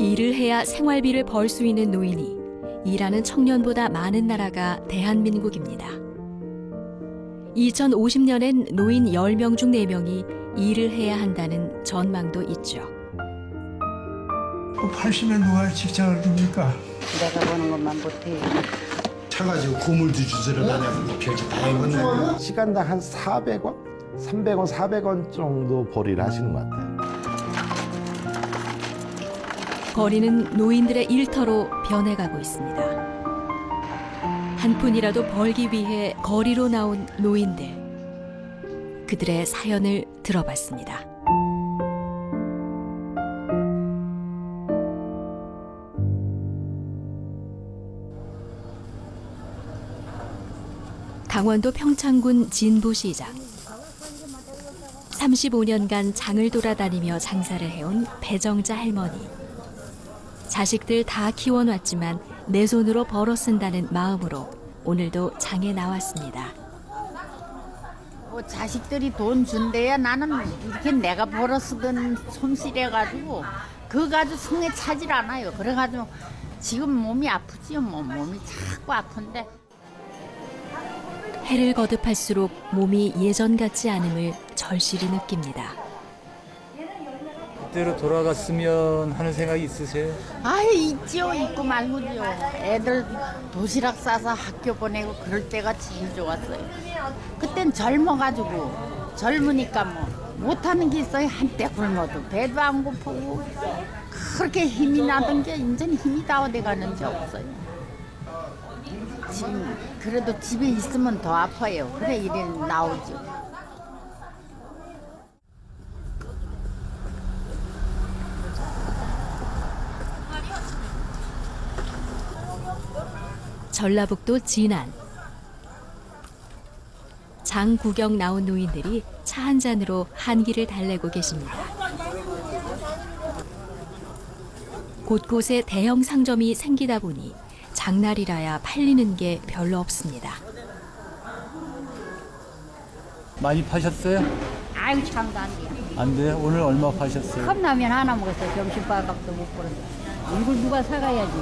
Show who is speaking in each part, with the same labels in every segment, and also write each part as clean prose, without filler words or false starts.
Speaker 1: 일을 해야 생활비를 벌 수 있는 노인이 일하는 청년보다 많은 나라가 대한민국입니다. 2050년엔 노인 10명 중 4명이 일을 해야 한다는 전망도 있죠.
Speaker 2: 80에 누가 직장을 줍니까?
Speaker 3: 내가 보는 것만 못해.
Speaker 2: 차 가지고 고물도 주스러 다녀보고 별짓 다 해봤네.
Speaker 4: 시간당 한 400원? 300원, 400원 정도 벌이를 하시는 것 같아요.
Speaker 1: 거리는 노인들의 일터로 변해가고 있습니다. 한 푼이라도 벌기 위해 거리로 나온 노인들. 그들의 사연을 들어봤습니다. 강원도 평창군 진부시장. 35년간 장을 돌아다니며 장사를 해온 배정자 할머니. 자식들 다 키워놨지만 내 손으로 벌어 쓴다는 마음으로 오늘도 장에 나왔습니다.
Speaker 3: 뭐 자식들이 돈 준대야 나는 이렇게 내가 벌어 쓰던 솜씨래가지고 그거 가지고 성에 차질 않아요. 그래가지고 지금 몸이 아프지요. 뭐 몸이 자꾸 아픈데.
Speaker 1: 해를 거듭할수록 몸이 예전 같지 않음을 절실히 느낍니다.
Speaker 5: 그때로 돌아갔으면 하는 생각이 있으세요?
Speaker 3: 아이 있지요. 있고 말고지요. 애들 도시락 싸서 학교 보내고 그럴 때가 제일 좋았어요. 그땐 젊어가지고 젊으니까 뭐 못하는 게 있어요. 한때 굶어도 배도 안 고프고 그렇게 힘이 나던 게 이제는 힘이 다워돼 가는 게 없어요. 지금 그래도 집에 있으면 더 아파요. 그래 이래 나오죠.
Speaker 1: 전라북도 진안. 장 구경 나온 노인들이 차 한 잔으로 한기를 달래고 계십니다. 곳곳에 대형 상점이 생기다 보니 장날이라야 팔리는 게 별로 없습니다.
Speaker 5: 많이 파셨어요?
Speaker 6: 아유 참도 안 돼요.
Speaker 5: 안 돼요? 오늘 얼마 파셨어요?
Speaker 6: 컵라면 하나 먹었어요. 점심밥값도 못 벌었어요. 이걸 누가 사가야지.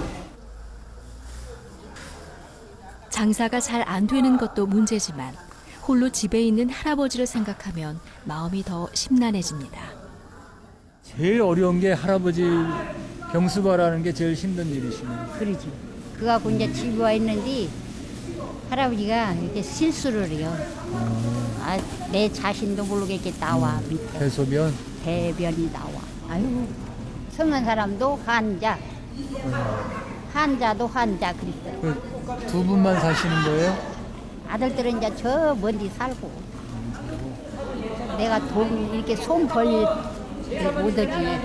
Speaker 1: 장사가 잘 안 되는 것도 문제지만 홀로 집에 있는 할아버지를 생각하면 마음이 더 심란해집니다.
Speaker 5: 제일 어려운 게 할아버지 병수발하는 게 제일 힘든 일이시네요.
Speaker 6: 그러지. 그 갖고 이제 집에 와 있는데 할아버지가 이렇게 실수를 해요. 내 자신도 모르게 나와 밑에
Speaker 5: 해소변?
Speaker 6: 대변이 나와. 아유 성한 사람도 환자, 환자도 환자 그랬어요.
Speaker 5: 두 분만 사시는 거예요?
Speaker 6: 아들들은 이제 저 먼데 살고 내가 돈 이렇게 손 벌 못하지.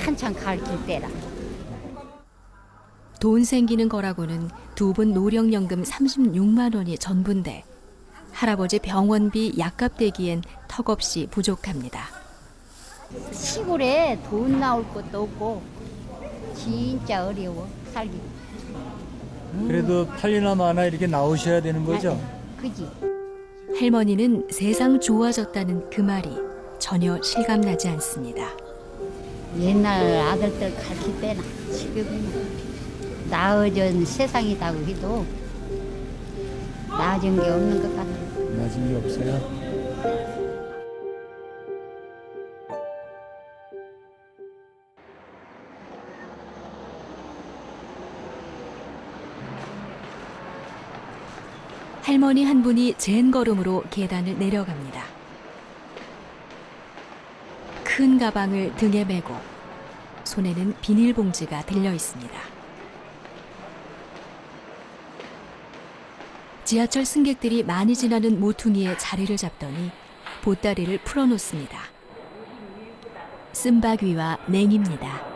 Speaker 6: 한참 가르칠 때라.
Speaker 1: 돈 생기는 거라고는 두 분 노령연금 36만 원이 전부인데 할아버지 병원비 약값 대기엔 턱없이 부족합니다.
Speaker 6: 시골에 돈 나올 것도 없고 진짜 어려워 살기.
Speaker 5: 그래도 8이나 마나 이렇게 나오셔야 되는 거죠?
Speaker 6: 그지?
Speaker 1: 할머니는 세상 좋아졌다는 그 말이 전혀 실감나지 않습니다.
Speaker 6: 옛날 아들들 가르칠 때나 지금 나아진 세상이라고 해도 나아진 게 없는 것 같아.
Speaker 5: 맞은 게 없어요?
Speaker 1: 할머니 한 분이 젠 걸음으로 계단을 내려갑니다. 큰 가방을 등에 메고 손에는 비닐봉지가 들려 있습니다. 지하철 승객들이 많이 지나는 모퉁이에 자리를 잡더니 보따리를 풀어놓습니다. 쓴바귀와 냉입니다.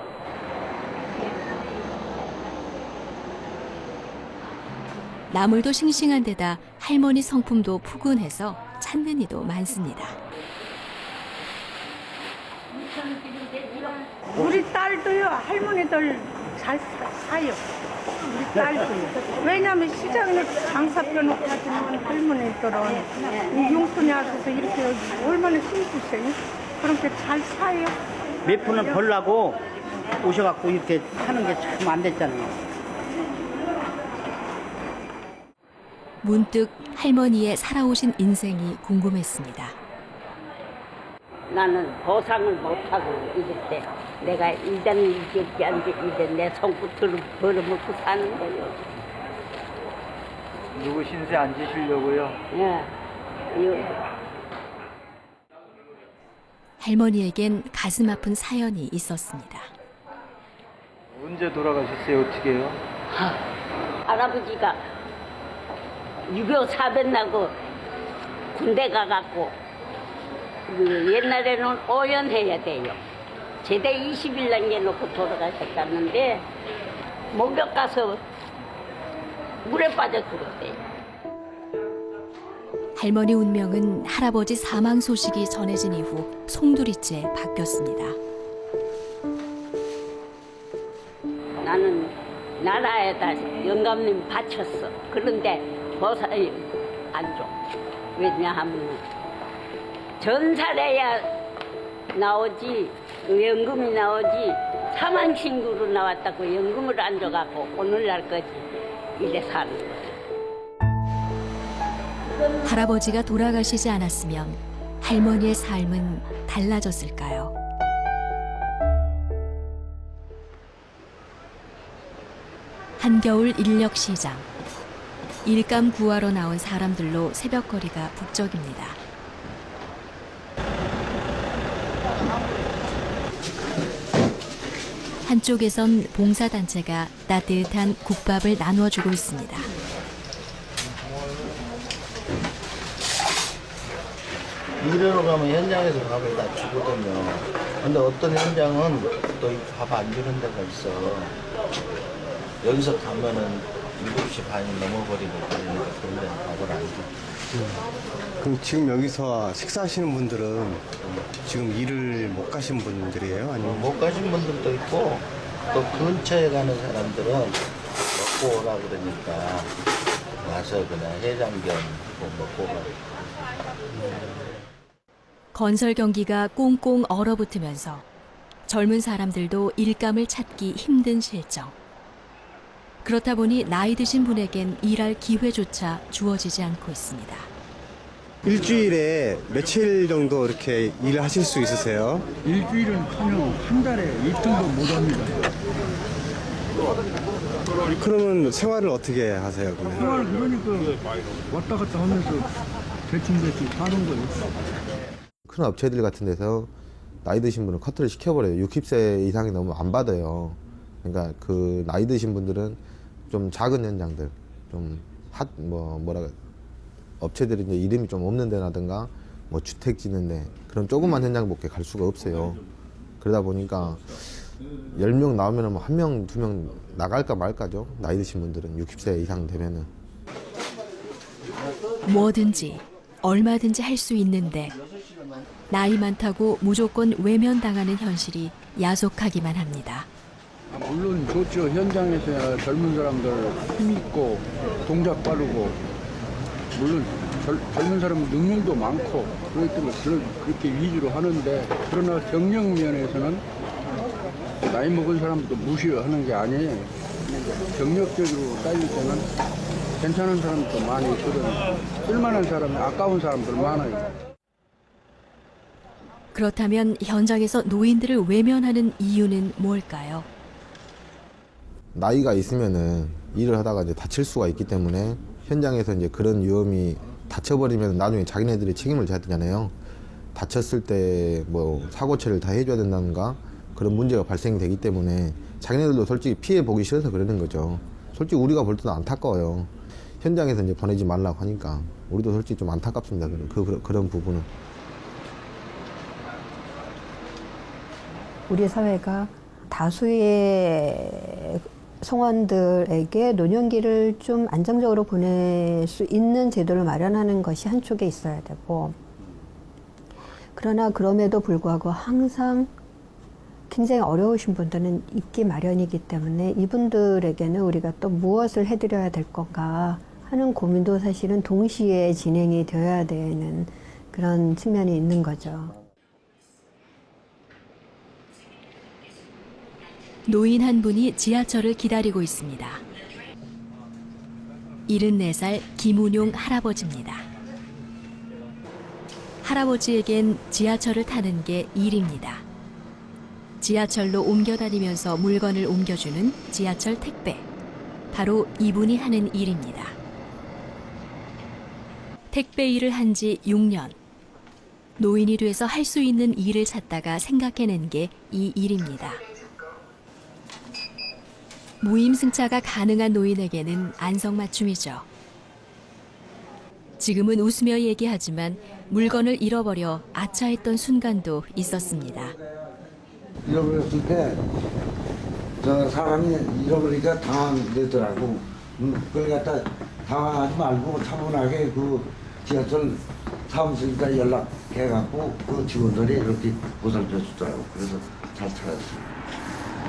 Speaker 1: 나물도 싱싱한 데다 할머니 성품도 푸근해서 찾는 이도 많습니다.
Speaker 7: 우리 딸도요, 할머니들 잘 사요. 우리 딸도요. 왜냐면 시장에 장사 펴놓고 하시는 할머니들은 이 용돈이 앞에서 이렇게 얼마나 힘드세요? 그렇게 잘 사요.
Speaker 8: 몇 푼은 벌라고 오셔갖고 이렇게 하는 게 참 안 됐잖아요.
Speaker 1: 문득 할머니의 살아오신 인생이 궁금했습니다.
Speaker 9: 나는 보상을 못하고 이랬대. 내가 이장이 이겼지 이제 내 손끝으로 벌어먹고 사는 거요.
Speaker 5: 누구 신세 안 지시려고요?
Speaker 9: 예.
Speaker 1: 할머니에겐 가슴 아픈 사연이 있었습니다.
Speaker 5: 언제 돌아가셨어요? 어떻게 해요?
Speaker 9: 할아버지가 6.25 사변 나고 군대 가갖고 옛날에는 5년 해야 돼요. 제대 20일 남겨놓고 돌아가셨다는데 목욕 가서 물에 빠져 죽었대요.
Speaker 1: 할머니 운명은 할아버지 사망 소식이 전해진 이후 송두리째 바뀌었습니다.
Speaker 9: 나는 나라에다 영감님 바쳤어. 그런데 보살이 안 줘. 왜냐하면 전살해야 나오지 연금이 나오지 사망 신고로 나왔다고 연금을 안 줘갖고 오늘날까지 이래 사는 거야.
Speaker 1: 할아버지가 돌아가시지 않았으면 할머니의 삶은 달라졌을까요? 한겨울 인력시장. 일감 구하러 나온 사람들로 새벽거리가 북적입니다. 한쪽에선 봉사단체가 따뜻한 국밥을 나눠주고 있습니다.
Speaker 10: 일하러 가면 현장에서 밥을 다 주거든요. 근데 어떤 현장은 또 밥 안 주는 데가 있어. 여기서 가면은 7시 반이 넘어버리고 그러니까 그런 데는 밥을 안 줘.
Speaker 11: 그럼 지금 여기서 식사하시는 분들은 지금 일을 못 가신 분들이에요? 아니면
Speaker 10: 못 가신 분들도 있고 또 근처에 가는 사람들은 먹고 오라 그러니까 와서 그냥 해장겸 먹고 가고.
Speaker 1: 건설 경기가 꽁꽁 얼어붙으면서 젊은 사람들도 일감을 찾기 힘든 실정. 그렇다 보니 나이 드신 분에겐 일할 기회조차 주어지지 않고 있습니다.
Speaker 11: 일주일에 며칠 정도 이렇게 일을 하실 수 있으세요?
Speaker 2: 일주일은 하면 한 달에 이틀도 못 합니다.
Speaker 11: 그러면 생활을 어떻게 하세요? 그러면?
Speaker 2: 생활 그러니까 왔다 갔다 하면서 대충 사는 거예요.
Speaker 4: 큰 업체들 같은 데서 나이 드신 분은 커트를 시켜버려요. 60세 이상이 넘으면 안 받아요. 그러니까 그 나이 드신 분들은 좀 작은 현장들, 좀 업체들이 이제 이름이 좀 없는 데라든가 뭐 주택 짓는데 그런 조그만 현장밖에 갈 수가 없어요. 그러다 보니까 10명 나오면 뭐 1명, 2명 나갈까 말까죠. 나이 드신 분들은 60세 이상 되면은.
Speaker 1: 뭐든지 얼마든지 할 수 있는데 나이 많다고 무조건 외면당하는 현실이 야속하기만 합니다.
Speaker 2: 물론 좋죠. 현장에서 젊은 사람들 힘있고 동작 빠르고 물론 젊은 사람 능력도 많고 그렇기 때문에 그렇게 위주로 하는데 그러나 경력 면에서는 나이 먹은 사람도 무시하는 게 아니에요. 경력적으로 따질 때는 괜찮은 사람도 많이 있거든요. 쓸만한 사람이 아까운 사람들 많아요.
Speaker 1: 그렇다면 현장에서 노인들을 외면하는 이유는 뭘까요?
Speaker 4: 나이가 있으면은 일을 하다가 이제 다칠 수가 있기 때문에 현장에서 이제 그런 위험이 다쳐버리면 나중에 자기네들이 책임을 져야 되잖아요. 다쳤을 때 뭐 사고 처리를 다 해줘야 된다든가 그런 문제가 발생되기 때문에 자기네들도 솔직히 피해 보기 싫어서 그러는 거죠. 솔직히 우리가 볼 때도 안타까워요. 현장에서 이제 보내지 말라고 하니까 우리도 솔직히 좀 안타깝습니다. 그런 부분은.
Speaker 12: 우리 사회가 다수의 성원들에게 노년기를 좀 안정적으로 보낼 수 있는 제도를 마련하는 것이 한쪽에 있어야 되고, 그러나 그럼에도 불구하고 항상 굉장히 어려우신 분들은 있기 마련이기 때문에 이분들에게는 우리가 또 무엇을 해드려야 될 건가 하는 고민도 사실은 동시에 진행이 되어야 되는 그런 측면이 있는 거죠.
Speaker 1: 노인 한 분이 지하철을 기다리고 있습니다. 74살 김운용 할아버지입니다. 할아버지에겐 지하철을 타는 게 일입니다. 지하철로 옮겨 다니면서 물건을 옮겨주는 지하철 택배. 바로 이분이 하는 일입니다. 택배 일을 한 지 6년. 노인이 돼서 할 수 있는 일을 찾다가 생각해낸 게 이 일입니다. 무임승차가 가능한 노인에게는 안성맞춤이죠. 지금은 웃으며 얘기하지만 물건을 잃어버려 아차했던 순간도 있었습니다.
Speaker 13: 잃어버렸을 때 저 사람이 잃어버리니까 당황되더라고. 그걸 갖다 당황하지 말고 차분하게 그 지하철 사무실에다 연락해갖고 그 직원들이 이렇게 보살펴 주더라고. 그래서 잘 찾았어요.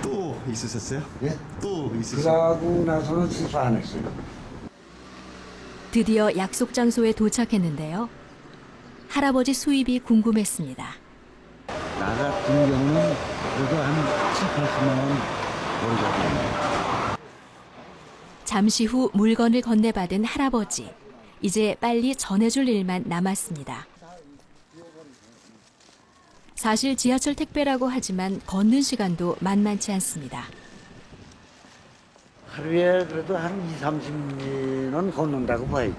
Speaker 11: 또 있으셨어요?
Speaker 13: 예?
Speaker 11: 또 있으셨어요?
Speaker 13: 그러고 나서는 실수 안 했어요.
Speaker 1: 드디어 약속 장소에 도착했는데요. 할아버지 수입이 궁금했습니다.
Speaker 13: 나 같은 경우는 그래도 한 7, 80만 원 벌거든요.
Speaker 1: 잠시 후 물건을 건네받은 할아버지. 이제 빨리 전해줄 일만 남았습니다. 사실 지하철 택배라고 하지만 걷는 시간도 만만치 않습니다.
Speaker 13: 하루에 그래도 한 2, 30리는 걷는다고 봐야지.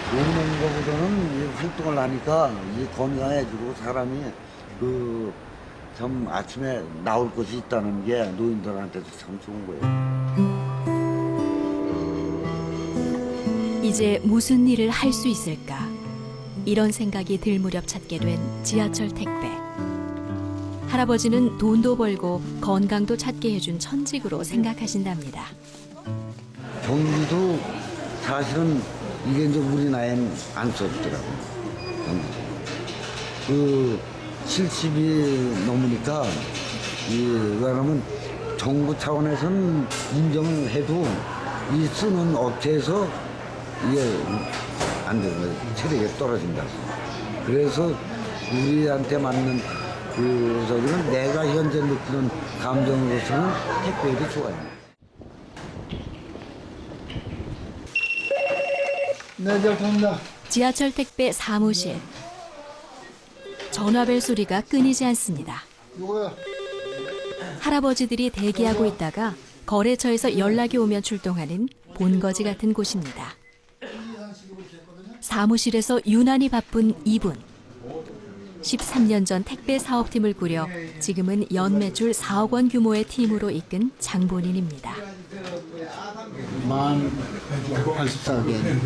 Speaker 13: 걷는 거보다는 활동을 하니까 이제 건강해지고 사람이 참 아침에 나올 것이 있다는 게 노인들한테도 참 좋은 거예요.
Speaker 1: 이제 무슨 일을 할 수 있을까? 이런 생각이 들 무렵 찾게 된 지하철 택배. 할아버지는 돈도 벌고 건강도 찾게 해준 천직으로 생각하신답니다.
Speaker 13: 경기도 사실은 이게 이제 우리 나이엔 안 써주더라고요. 그 70이 넘으니까 왜냐면 정부 차원에서는 인정을 해도 이 쓰는 업체에서 이게 안 되는 거예요. 체력이 떨어진다. 그래서 우리한테 맞는 저기는 내가 현재 느끼는 감정으로서는 택배일이 좋아요.
Speaker 14: 네, 잘 탑니다.
Speaker 1: 지하철 택배 사무실. 전화벨 소리가 끊이지 않습니다.
Speaker 14: 누구야?
Speaker 1: 할아버지들이 대기하고 있다가 거래처에서 연락이 오면 출동하는 본거지 같은 곳입니다. 사무실에서 유난히 바쁜 이분. 13년 전 택배 사업팀을 꾸려 지금은 연매출 4억 원 규모의 팀으로 이끈 장본인입니다.
Speaker 14: 만 84개.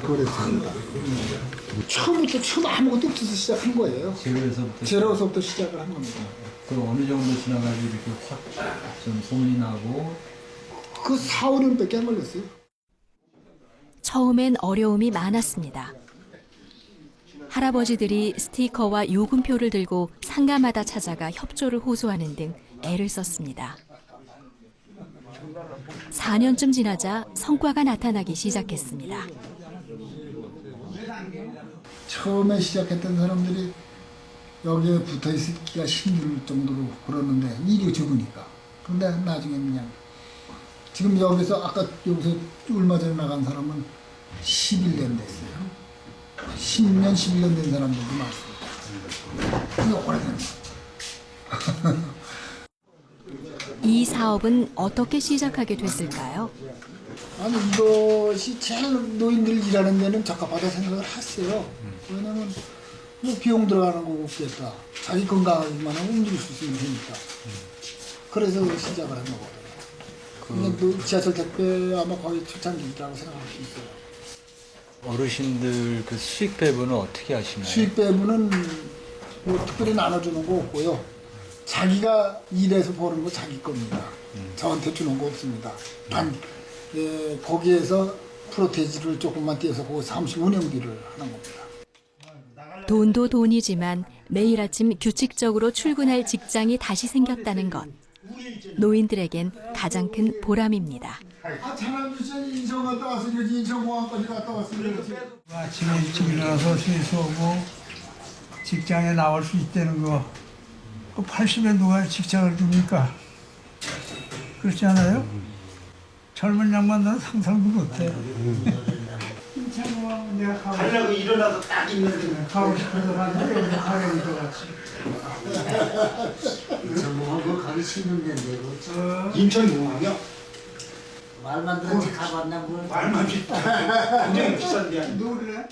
Speaker 14: 그랬습니다. 처음 아무것도 없어서 시작한 거예요. 제로서부터 시작을 한 겁니다.
Speaker 5: 그 어느 정도 지나가지고 이렇게 확 좀 소문이 나고
Speaker 14: 그 4, 5년밖에 안 걸렸어요.
Speaker 1: 처음엔 어려움이 많았습니다. 할아버지들이 스티커와 요금표를 들고 상가마다 찾아가 협조를 호소하는 등 애를 썼습니다. 4년쯤 지나자 성과가 나타나기 시작했습니다.
Speaker 14: 처음에 시작했던 사람들이 여기에 붙어 있기가 힘들 정도로 그러는데 일이 적으니까. 그런데 나중에 그냥 지금 여기서 아까 여기서 얼마 전에 나간 사람은 11년 됐어요. 10년, 11년 된 사람들도 많습니다. 이게 오래된
Speaker 1: 이 사업은 어떻게 시작하게 됐을까요?
Speaker 14: 아니 이것이 제일 노인들 일하는 데는 적합하다 생각을 했어요. 왜냐면 뭐 비용 들어가는 거 없겠다. 자기 건강하기만 하면 움직일 수 있으면 되니까. 그래서 시작을 한 거거든요. 근데 또 지하철 택배 아마 거의 초창기라고 생각할 수 있어요.
Speaker 5: 어르신들 그 수익 배분은 어떻게 하시나요?
Speaker 14: 수익 배분은 뭐 특별히 나눠주는 거 없고요. 자기가 일해서 버는 거 자기 겁니다. 저한테 주는 거 없습니다. 단 거기에서 프로테지를 조금만 떼서 그 사무실 운영비를 하는 겁니다.
Speaker 1: 돈도 돈이지만 매일 아침 규칙적으로 출근할 직장이 다시 생겼다는 것. 노인들에겐 가장 큰 보람입니다.
Speaker 14: 창암주천 인천 갔다 왔으니 인천공항까지 갔다 왔으니
Speaker 15: 아침에 일찍 일어나서 세수하고 직장에 나올 수 있다는 거 그 80에 누가 직장을 줍니까? 그렇지 않아요? 젊은 양반들은 상상도 못해. 내가 가려고 일어나서 딱 있는데 가고 싶어서 가는데 여기 가려고 들어갔지.
Speaker 13: 그거 가기 싫은 데인데 그거.
Speaker 15: 인천공항이요?
Speaker 13: 말만 들었지 가봤나 뭘.
Speaker 15: 말만 듣다. 굉장히 비싼데. 누구래?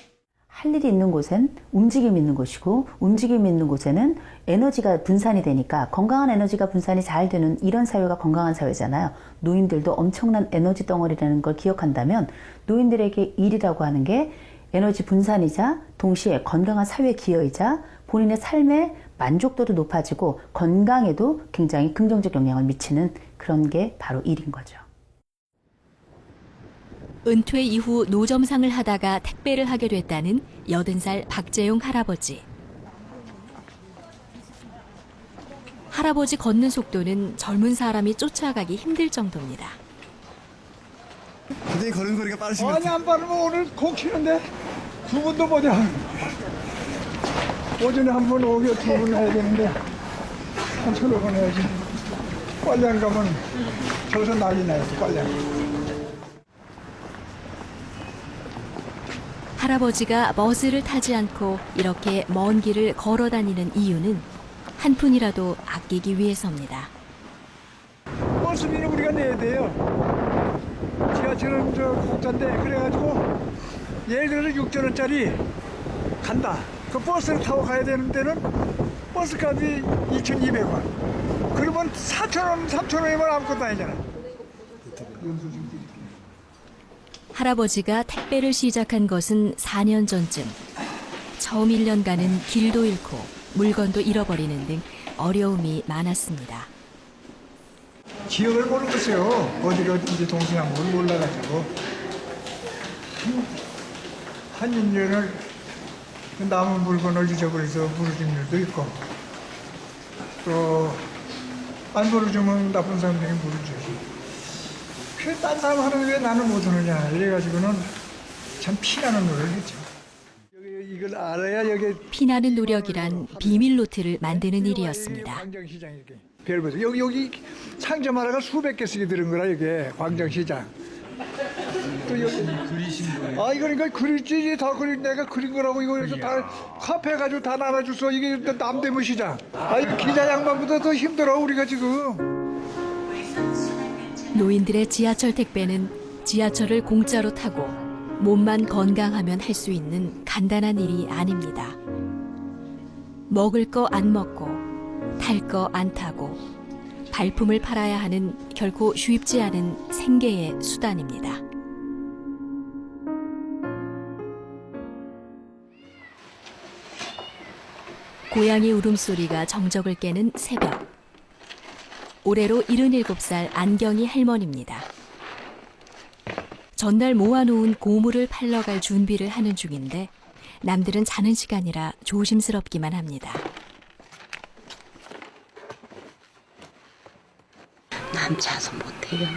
Speaker 16: 할 일이 있는 곳엔 움직임이 있는 곳이고 움직임이 있는 곳에는 에너지가 분산이 되니까 건강한 에너지가 분산이 잘 되는 이런 사회가 건강한 사회잖아요. 노인들도 엄청난 에너지 덩어리라는 걸 기억한다면 노인들에게 일이라고 하는 게 에너지 분산이자 동시에 건강한 사회 기여이자 본인의 삶의 만족도도 높아지고 건강에도 굉장히 긍정적 영향을 미치는 그런 게 바로 일인 거죠.
Speaker 1: 은퇴 이후 노점상을 하다가 택배를 하게 됐다는 80살 박재용 할아버지. 할아버지 걷는 속도는 젊은 사람이 쫓아가기 힘들 정도입니다.
Speaker 15: 굉장히 걸음걸이가 빠르신 것 같아요. 아니 안 빠르면 오늘 공 치는데 두 분도 뭐냐. 오전에 한 번 오게 두 번 해야 되는데 한 서너 번 해야지. 빨리 안 가면 저기서 난리 나요. 빨리 안 가면.
Speaker 1: 할아버지가 버스를 타지 않고 이렇게 먼 길을 걸어 다니는 이유는 한 푼이라도 아끼기 위해서입니다.
Speaker 15: 버스비는 우리가 내야 돼요. 지하철은 저 공짜인데 그래가지고 예를 들어서 6,000원짜리 간다. 그 버스를 타고 가야 되는 데는 버스값이 2,200원. 그러면 4,000원, 3,000원이면 아무것도 아니잖아.
Speaker 1: 할아버지가 택배를 시작한 것은 4년 전쯤. 처음 1년간은 길도 잃고 물건도 잃어버리는 등 어려움이 많았습니다.
Speaker 15: 지역을 모르겠어요. 어디가 어딘지 동서남북을 몰라가지고 한 1년을 남은 물건을 잊어버려서 부르는 일도 있고 또 안 부르주면 나쁜 사람들이 부르주지. 그래 딴 사람 하는 게 나는 못 하느냐 이래가지고는 참 피나는 노력을 했죠. 이걸 알아야 여기
Speaker 1: 피나는 노력이란 비밀 노트를 만드는 일이었습니다.
Speaker 15: 광장시장 이렇게 별 보세요. 여기 상점 하나가 수백 개씩이 들은 거라 이게 광장시장. 또 여기 그리신 거예요? 아 이거니까 그렸지 다 그린 내가 그린 거라고 이거 다 카페 가지고 다 나눠줬어. 이게 남대문 시장. 아 기자 양반보다 더 힘들어 우리가 지금.
Speaker 1: 노인들의 지하철 택배는 지하철을 공짜로 타고 몸만 건강하면 할 수 있는 간단한 일이 아닙니다. 먹을 거 안 먹고 탈 거 안 타고 발품을 팔아야 하는 결코 쉽지 않은 생계의 수단입니다. 고양이 울음소리가 정적을 깨는 새벽. 올해로 77살 안경이 할머니입니다. 전날 모아놓은 고물을 팔러 갈 준비를 하는 중인데 남들은 자는 시간이라 조심스럽기만 합니다.
Speaker 9: 남 자서 못해요.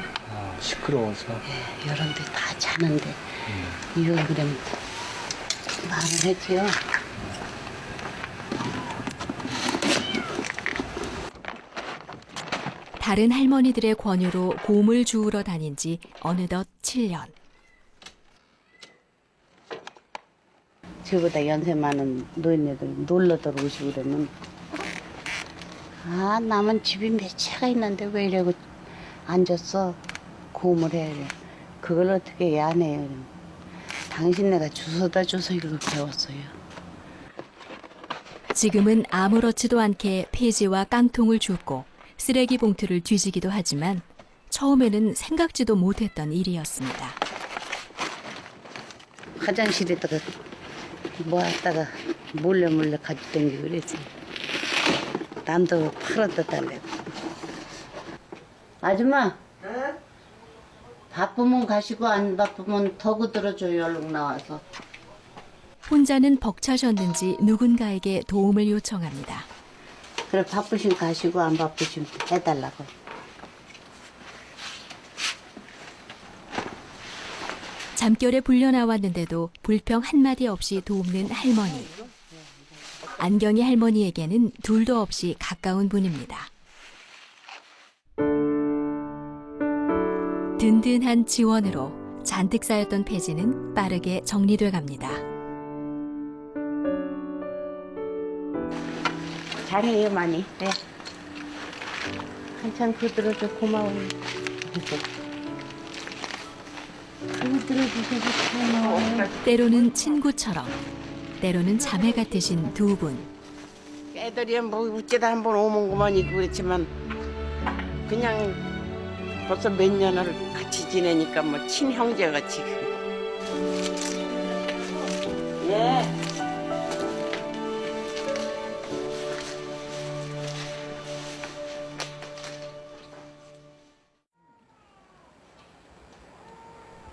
Speaker 2: 시끄러워서.
Speaker 9: 예, 여러 데 다 자는데 이거 그럼 말을 했지요.
Speaker 1: 다른 할머니들의 권유로 곰을 주우러 다닌 지 어느덧 7년.
Speaker 9: 저보다 연세 많은 노인네들 놀러 들어오시고 그러면 아 남은 집이 몇 채가 있는데 왜 이러고 앉았어 곰을 해 그래. 그걸 어떻게 해야 안 해요. 당신네가 주워다 줘서 이걸 배웠어요.
Speaker 1: 지금은 아무렇지도 않게 폐지와 깡통을 줍고 쓰레기 봉투를 뒤지기도 하지만 처음에는 생각지도 못했던 일이었습니다.
Speaker 9: 화장실에다가 모았다가 몰래 가지고 다니고 그랬지. 남도 팔아다 달래고. 아줌마. 네? 바쁘면 가시고 안 바쁘면 더구 들어줘요. 얼른 나와서.
Speaker 1: 혼자는 벅차셨는지 누군가에게 도움을 요청합니다.
Speaker 9: 그래 바쁘신 가시고 안 바쁘신 해달라고.
Speaker 1: 잠결에 불려 나왔는데도 불평 한마디 없이 돕는 할머니. 안경이 할머니에게는 둘도 없이 가까운 분입니다. 든든한 지원으로 잔뜩 쌓였던 폐지는 빠르게 정리돼 갑니다.
Speaker 9: 잘해요 많이. 네. 한참 그들어줘 고마워요. 그들어주셔서 고마워요.
Speaker 1: 때로는 친구처럼, 때로는 자매 같으신 두 분.
Speaker 9: 애들이 뭐 어쩌다 한번 오면구만 있고 그랬지만 그냥 벌써 몇 년을 같이 지내니까 뭐 친형제같이. 예.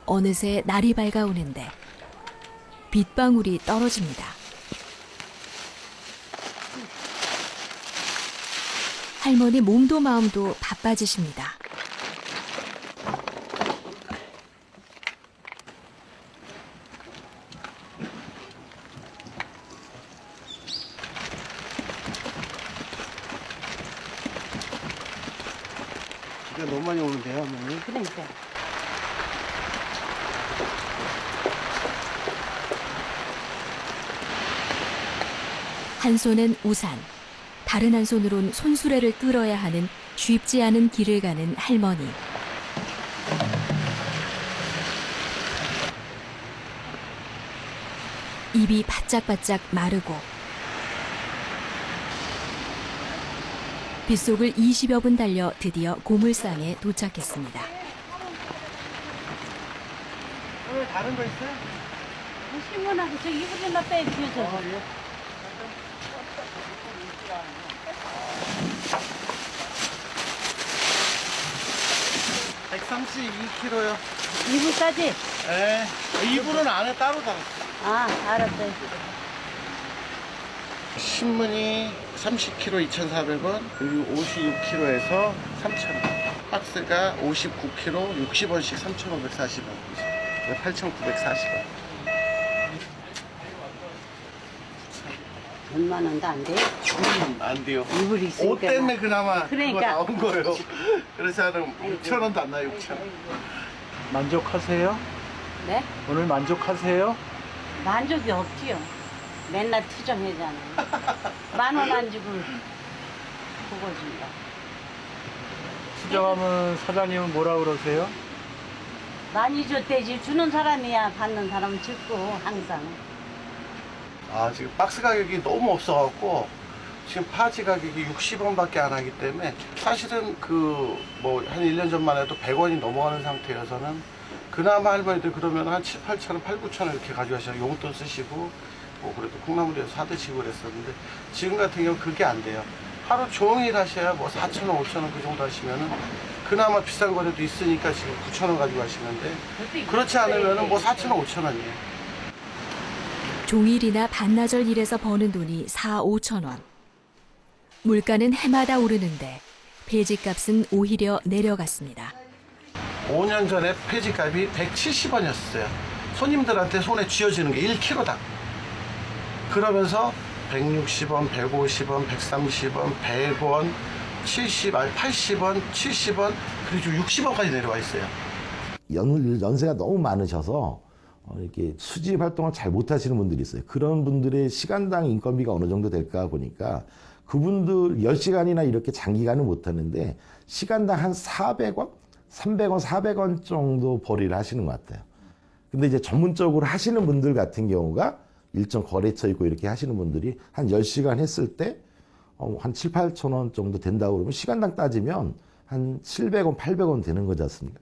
Speaker 1: 어느새 날이 밝아오는데 빗방울이 떨어집니다. 할머니 몸도 마음도 바빠지십니다.
Speaker 11: 비가 너무 많이 오는데요, 어머니?
Speaker 9: 그러니까.
Speaker 1: 한 손엔 우산, 다른 한 손으론 손수레를 끌어야 하는 쉽지 않은 길을 가는 할머니. 입이 바짝바짝 마르고 빗속을 20여 분 달려 드디어 고물상에 도착했습니다.
Speaker 11: 오늘 다른 거 있어요?
Speaker 6: 신문하고 저 이불이나 빼주셔서.
Speaker 10: 132kg요.
Speaker 6: 이불까지?
Speaker 10: 네. 이불은 안에 따로 달았어요.
Speaker 6: 아, 알았어요.
Speaker 10: 신문이 30kg 2,400원, 그리고 56kg에서 3,000원. 박스가 59kg 60원씩 3,540원. 8,940원.
Speaker 9: 돈만 원도 안 돼요?
Speaker 10: 안 돼요.
Speaker 9: 이불이 있으니까.
Speaker 10: 옷 때문에 그나마
Speaker 9: 그러니까.
Speaker 10: 그거 나온 거예요. 그래서 한 6,000원도 안 나요, 6,000원.
Speaker 5: 만족하세요?
Speaker 6: 네?
Speaker 5: 오늘 만족하세요?
Speaker 6: 만족이 없지요. 맨날 투정해잖아요. 10,000원 안 주고 그거 준다.
Speaker 5: 수정하면 사장님은 뭐라 그러세요?
Speaker 6: 많이 줬대지. 주는 사람이야 받는 사람은 죽고 항상.
Speaker 10: 아, 지금 박스 가격이 너무 없어갖고 지금 파지 가격이 60원밖에 안 하기 때문에 사실은 그 뭐 한 1년 전만 해도 100원이 넘어가는 상태여서는 그나마 할머니들 그러면 한 7, 8,000원, 8, 9,000원 이렇게 가져가셔서 용돈 쓰시고 뭐 그래도 콩나물에서 사드시고 그랬었는데 지금 같은 경우 그게 안 돼요. 하루 종일 하셔야 뭐 4,000원, 5,000원 그 정도 하시면은 그나마 비싼 거라도 있으니까 지금 9,000원 가지고 가시는데 그렇지 않으면은 뭐 4,000원, 5,000원이에요.
Speaker 1: 종일이나 반나절 일해서 버는 돈이 4, 5천 원. 물가는 해마다 오르는데 폐지값은 오히려 내려갔습니다.
Speaker 10: 5년 전에 폐지값이 170원이었어요. 손님들한테 손에 쥐어지는 게 1kg당. 그러면서 160원, 150원, 130원, 100원, 80원, 70원, 그리고 60원까지 내려와 있어요.
Speaker 4: 연세가 너무 많으셔서 이렇게 수집 활동을 잘 못하시는 분들이 있어요. 그런 분들의 시간당 인건비가 어느 정도 될까 보니까 그분들 10시간이나 이렇게 장기간은 못하는데 시간당 한 400원, 300원, 400원 정도 벌이를 하시는 것 같아요. 근데 이제 전문적으로 하시는 분들 같은 경우가 일정 거래처 있고 이렇게 하시는 분들이 한 10시간 했을 때 한 7, 8천 원 정도 된다고 그러면 시간당 따지면 한 700원, 800원 되는 거지 않습니까?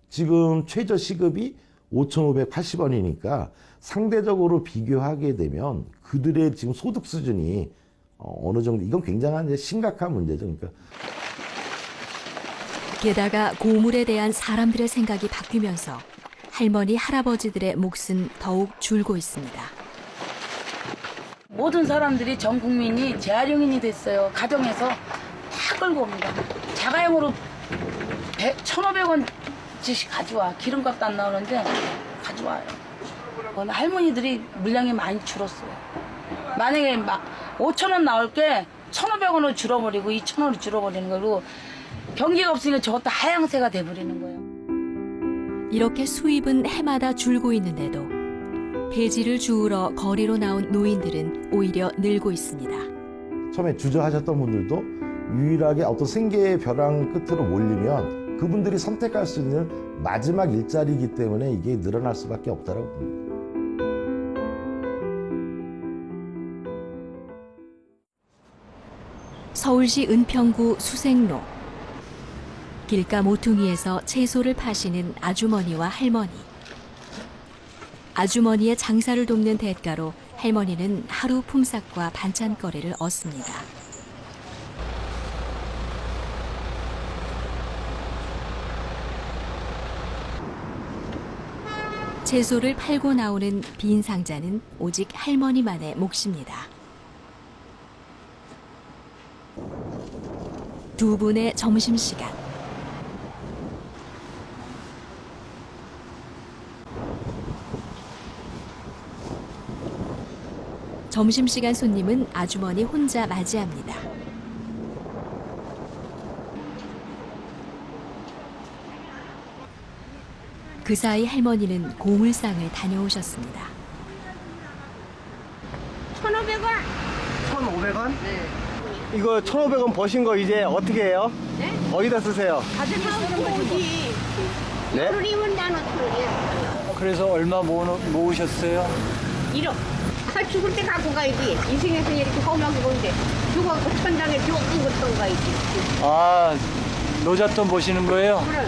Speaker 4: 지금 최저 시급이 5,580원이니까 상대적으로 비교하게 되면 그들의 지금 소득 수준이 어느 정도, 이건 굉장한 이제 심각한 문제죠. 그러니까.
Speaker 1: 게다가 고물에 대한 사람들의 생각이 바뀌면서 할머니, 할아버지들의 몫은 더욱 줄고 있습니다.
Speaker 17: 모든 사람들이 전 국민이 재활용인이 됐어요. 가정에서 다 끌고 옵니다. 자가용으로 1,500원씩 가져와. 기름값도 안 나오는데 가져와요. 할머니들이 물량이 많이 줄었어요. 만약에 막 5,000원 나올 게 1,500원으로 줄어버리고 2,000원으로 줄어버리는 거고 경기가 없으니까 저것도 하향세가 돼버리는 거예요.
Speaker 1: 이렇게 수입은 해마다 줄고 있는데도 폐지를 주우러 거리로 나온 노인들은 오히려 늘고 있습니다.
Speaker 18: 처음에 주저하셨던 분들도 유일하게 어떤 생계의 벼랑 끝으로 몰리면 그분들이 선택할 수 있는 마지막 일자리이기 때문에 이게 늘어날 수밖에 없다고 봅니다.
Speaker 1: 서울시 은평구 수색로. 길가 모퉁이에서 채소를 파시는 아주머니와 할머니. 아주머니의 장사를 돕는 대가로 할머니는 하루 품삯과 반찬거리를 얻습니다. 채소를 팔고 나오는 빈 상자는 오직 할머니만의 몫입니다. 두 분의 점심시간. 점심시간 손님은 아주머니 혼자 맞이합니다. 그 사이 할머니는 고물상을 다녀오셨습니다.
Speaker 7: 1,500원.
Speaker 11: 1,500원? 네. 이거 1,500원 버신 거 이제 어떻게 해요?
Speaker 7: 네?
Speaker 11: 어디다 쓰세요?
Speaker 7: 가져다 쓰는 거지.
Speaker 11: 네?
Speaker 7: 그리면 나는
Speaker 5: 그래서 얼마 모으셨어요?
Speaker 7: 1억. 아, 죽을 때 갖고 가야지. 인생에서 이렇게 험하게 보는데 죽어갖고 천장에 좋은 것도 가야지.
Speaker 5: 아, 노잣돈 보시는 거예요?
Speaker 7: 그래.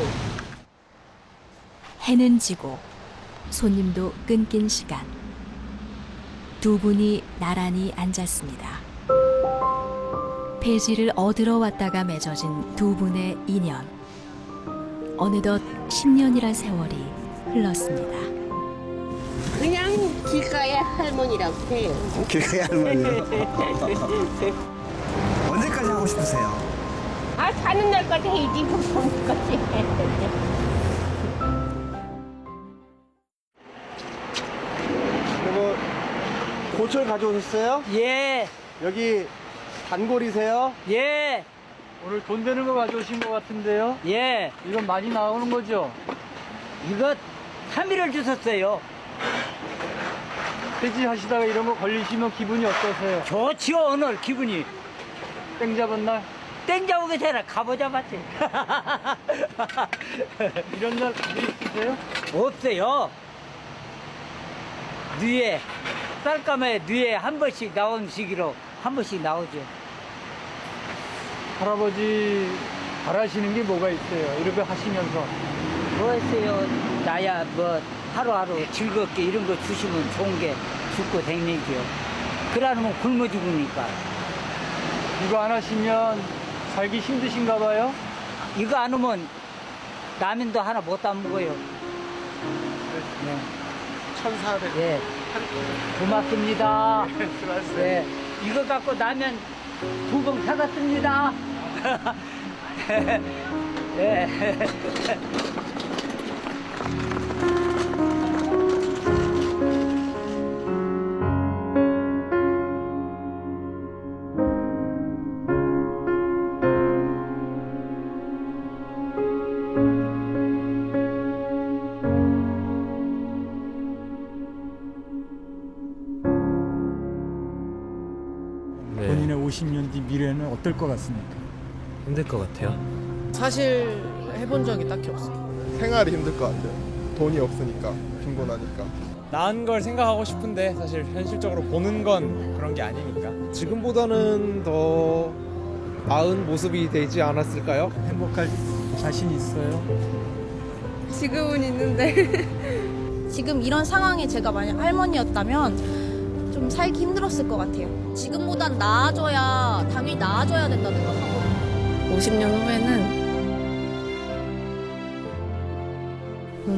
Speaker 1: 해는 지고 손님도 끊긴 시간. 두 분이 나란히 앉았습니다. 폐지를 얻으러 왔다가 맺어진 두 분의 인연. 어느덧 10년이란 세월이 흘렀습니다.
Speaker 7: 그냥 길가의 할머니라고 해요.
Speaker 11: 길가의 할머니요? 언제까지 하고 싶으세요?
Speaker 7: 아, 사는 날까지 해야지, 보통까지.
Speaker 11: 이거 고철 가져오셨어요?
Speaker 8: 예,
Speaker 11: 여기 단골이세요?
Speaker 8: 예,
Speaker 5: 오늘 돈 되는 거 가져오신 것 같은데요?
Speaker 8: 예.
Speaker 5: 이건 많이 나오는 거죠?
Speaker 8: 이거 3일을 주셨어요.
Speaker 5: 폐지하시다가 이런 거 걸리시면 기분이 어떠세요?
Speaker 8: 좋지요, 오늘 기분이.
Speaker 5: 땡 잡은 날?
Speaker 8: 땡 잡으게 되나 가보자봤지.
Speaker 5: 이런 날 있으세요?
Speaker 8: 없어요. 뉘에, 쌀감에 뉘에 한 번씩 나온 시기로 한 번씩 나오죠.
Speaker 5: 할아버지 바라시는 게 뭐가 있어요? 이렇게 하시면서.
Speaker 8: 뭐 했어요? 나야 뭐 하루하루 즐겁게 이런 거 주시면 좋은 게 죽고 댕기죠. 그러면 굶어 죽으니까.
Speaker 5: 이거 안 하시면 살기 힘드신가 봐요?
Speaker 8: 이거 안 하면 라면도 하나 못 담먹어요. 네.
Speaker 11: 1,400.
Speaker 8: 예. 고맙습니다. 예. 이거 갖고 라면 2봉 사갔습니다. 예.
Speaker 5: 본인의 50년 뒤 미래는 어떨 것 같습니까?
Speaker 19: 힘들 것 같아요.
Speaker 20: 사실 해본 적이 딱히 없어요.
Speaker 21: 생활이 힘들 것 같아요. 돈이 없으니까, 빈곤하니까.
Speaker 19: 나은 걸 생각하고 싶은데 사실 현실적으로 보는 건 그런 게 아니니까. 지금보다는 더 나은 모습이 되지 않았을까요?
Speaker 5: 행복할 자신 있어요?
Speaker 20: 지금은 있는데 지금 이런 상황에 제가 만약 할머니였다면 좀 살기 힘들었을 것 같아요. 지금보단 나아져야 당연히 나아져야 된다 생각하거든요. 50년 후에는